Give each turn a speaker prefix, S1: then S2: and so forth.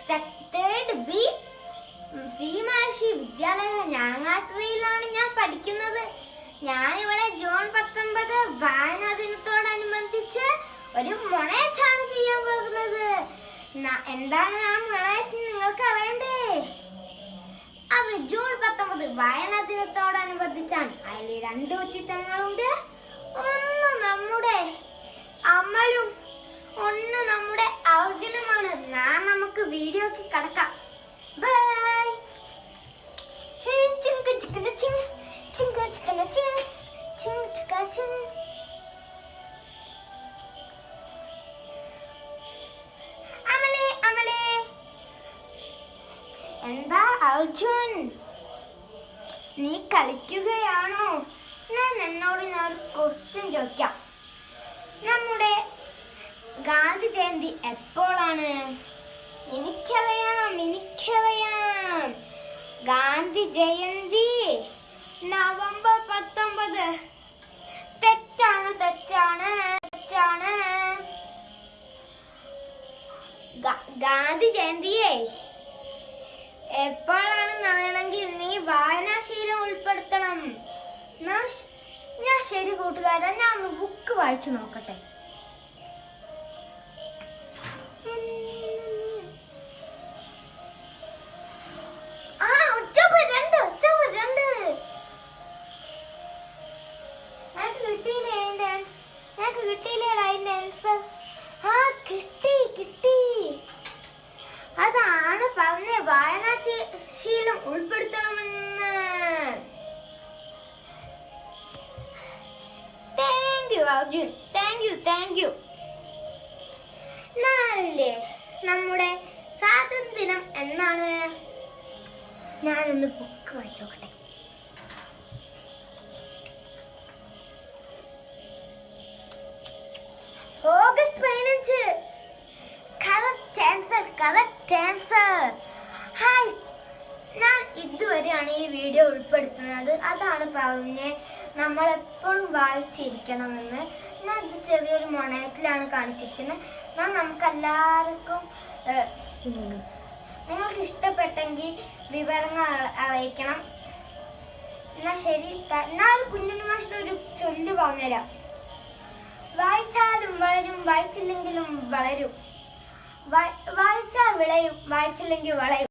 S1: Third B ശ്രീമഹർഷി വിദ്യാലയ ഞാങ്ങാട്ടുകരയിലാണ് ഞാൻ പഠിക്കുന്നത്. ഞാനിവിടെ ജൂൺ 19 വായനാ ദിനത്തോടനുബന്ധിച്ച് ഒരു മൊണേറ്റാണ് ചെയ്യാൻ പോകുന്നത്. എന്താണ് ആ മൊണേറ്റ് നിങ്ങൾക്ക് അറിയണ്ടേ? അത് ജൂൺ 19 വായനാ ദിനത്തോടനുബന്ധിച്ചാണ്. അതിൽ 2 വ്യക്തിത്വങ്ങളുണ്ട്. ഒന്ന് നമ്മുടെ അമലും ഒന്ന് നമ്മുടെ അർജുനുമാണ്. നമുക്ക് വീഡിയോക്ക് കടക്കാം. ബൈ. എന്താ അർജുൻ, നീ കളിക്കുകയാണോ? എന്നോട് ഞാൻ ക്വസ്റ്റ്യൻ ചോദിക്കാം. നമ്മുടെ ഗാന്ധി ജയന്തി എപ്പോഴാണ്? എനിക്കറിയാം. ഗാന്ധി ജയന്തി നവംബർ 19. തെറ്റാണ്. ഗാന്ധി ജയന്തിയെ എപ്പോഴാണെന്ന് അറിയണമെങ്കിൽ നീ വായനാശീലം ഉൾപ്പെടുത്തണം. ഞാൻ ശരി കൂട്ടുകാരാ, ഞാൻ ഒന്ന് ബുക്ക് വായിച്ചു നോക്കട്ടെ. അതാണ് പറഞ്ഞ വായനാശീലം ഉൾപ്പെടുത്തണമെന്ന്. Thank you Arjun, thank you. നാളെ നമ്മുടെ സ്വാതന്ത്ര്യദിനം എന്നാണ്? ഞാനൊന്ന് ബുക്ക് വായിച്ചോക്കട്ടെ. ഓഗസ്റ്റ് 15. Correct answer. ഹായ്, ഞാൻ ഇതുവരെയാണ് ഈ വീഡിയോ ഉൾപ്പെടുത്തുന്നത്. അതാണ് പറഞ്ഞ് നമ്മളെപ്പോഴും വായിച്ചിരിക്കണമെന്ന്. ഞാൻ ഇത് ചെറിയൊരു മൊണേറ്റിലാണ് കാണിച്ചിരിക്കുന്നത്. നമുക്കെല്ലാവർക്കും നിങ്ങൾക്ക് ഇഷ്ടപ്പെട്ടെങ്കിൽ വിവരങ്ങൾ അറിയിക്കണം. എന്നാ ശരി. ഞാൻ കുഞ്ഞുണ്ണി മാഷിന്റെ ഒരു ചൊല്ല് പറഞ്ഞുതരാം. വായിച്ചാലും വളരും, വായിച്ചില്ലെങ്കിലും വളരും. വായിച്ചാൽ വിളയും, വായിച്ചില്ലെങ്കിൽ വളയും.